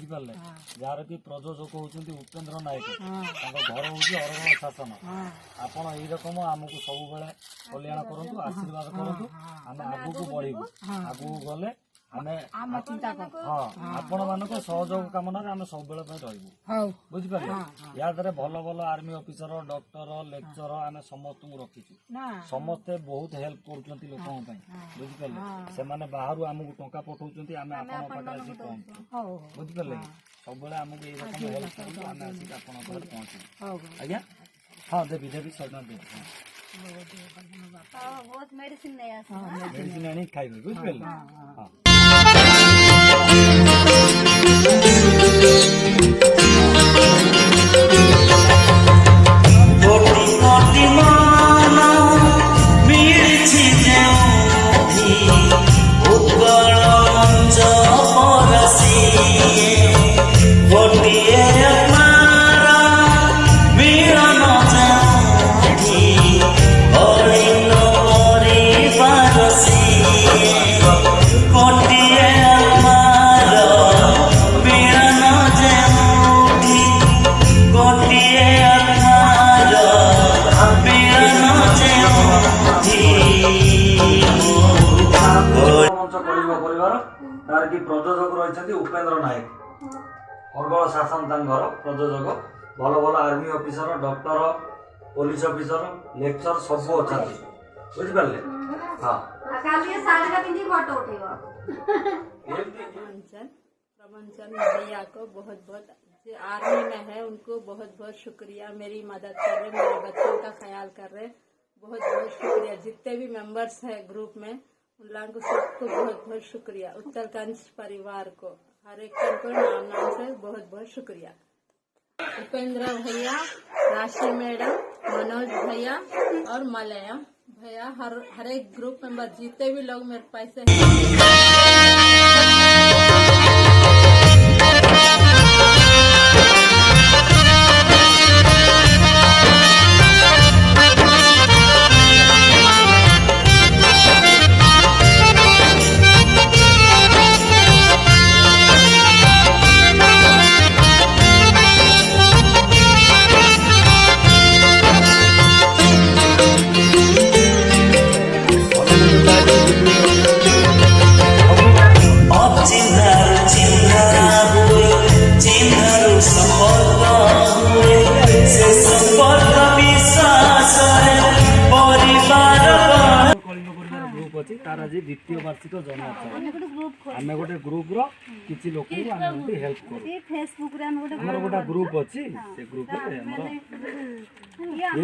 बुझिपारे jar कि प्रयोजक होती उपेन्द्र नायक घर हूँ अरगल शासन आपण यही रकम आमको सब कल्याण करूँ आशीर्वाद करूँ आम आगू को बढ़ू आगू गले हाँ आपण मान सहयोग कामना आम सब रही बुझिपारे या भल भल आर्मी ऑफिसर डॉक्टर लेक्चर आम समस्त रखीचु समस्ते बहुत हेल्प कर लोक बुझिपारे से बाहर आमको टंका पठाउछंती आम आपण पाखे आसी पहुँचू बुझिपारे सब आमको ये रकम हेल्प करूँ आम आसिक आपण पाखे पहुँचू आज्ञा हाँ देवी देवी सब देवी बहुत मेडिसिन आनी खाइबे बुझिपारे हाँ प्रयोजक रही उपेन्द्र नायक अरगल शासन घर प्रयोजक भल भल army officer doctor police officer lecture सब अच्छा बुझिपारे हाँ प्रवंचन भैया को बहुत बहुत आर्मी में है उनको बहुत बहुत शुक्रिया मेरी मदद कर रहे मेरे बच्चों का ख्याल कर रहे बहुत बहुत शुक्रिया जितने भी मेंबर्स हैं ग्रुप में उन लोगों को सबको बहुत बहुत शुक्रिया उत्तरकांश परिवार को हर एक को नाम नाम से बहुत बहुत शुक्रिया उपेंद्र भैया राशि मैडम मनोज भैया और मलया भैया हर एक ग्रुप मेंबर जितने भी लोग मेरे पैसे ताराजी द्वितीय वार्षिक जन्मोत्सव आम गोटे ग्रुप किसी लोक हेल्प कर गोटे ग्रुप अच्छी से ग्रुप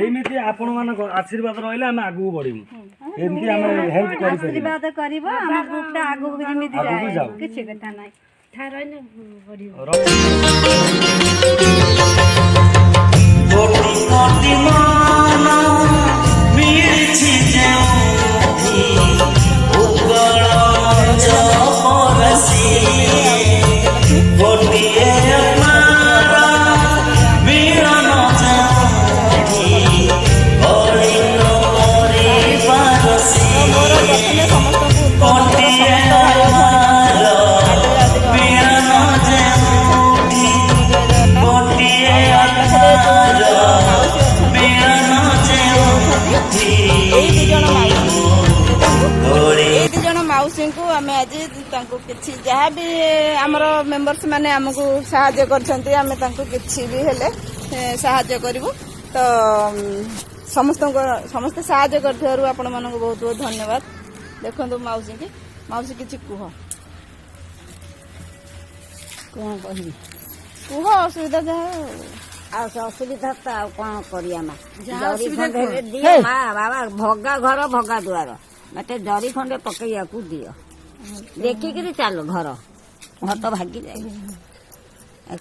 एमती आपण मान आशीर्वाद रही आम आगू बढ़ू एमती आम हेल्प मौसी को आम आज किसी जहाँ भी आमर मेंबर्स माने आमको साहाय्य करछंती आमे तांको किसी भी हेले साहाय्य करिवु तो समस्त साहाय्य करथिबारु आपण मानको बहुत बहुत धन्यवाद देखंतु मौसी किछि कुह कौन कही कुह असुविधा जहाँ असुविधा तो कौन करिया बाबा भगा घर भगा द्वार मत जरी खंडे पकईया दियो देखिक चलो घर घर तो भागी जाए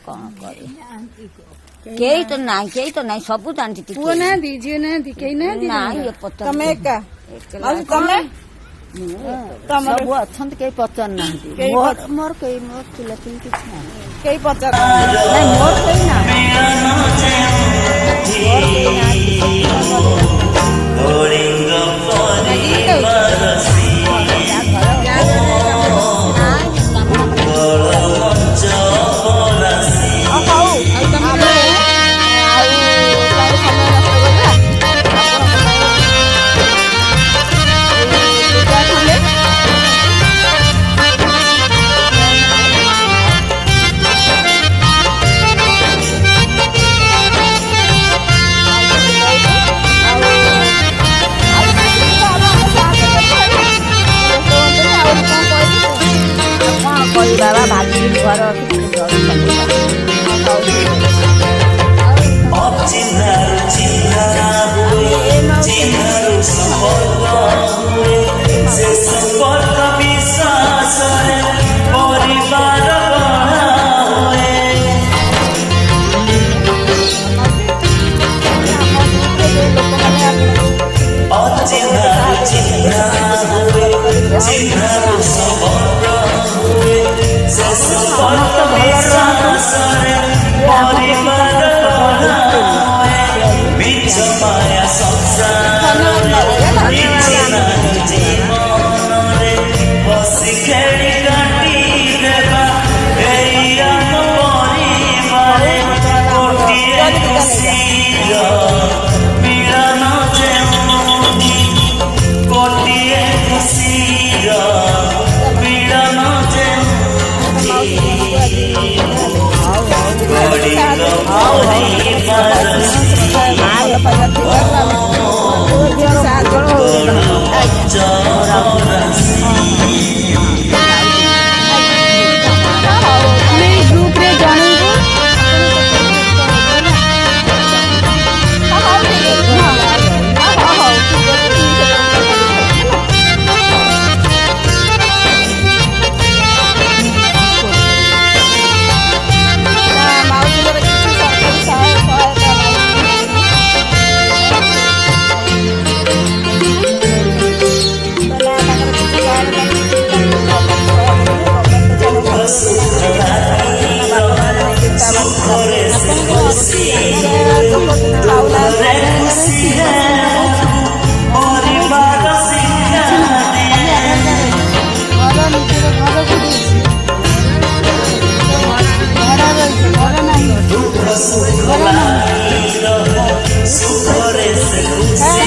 कौन कर कई तो ना सब जानती पुओ ना झील ना सब अच्छा कई पचार ना मोर कई मोर पिलापिन कई पचार मोर कई ना ଘର ନାହିଁ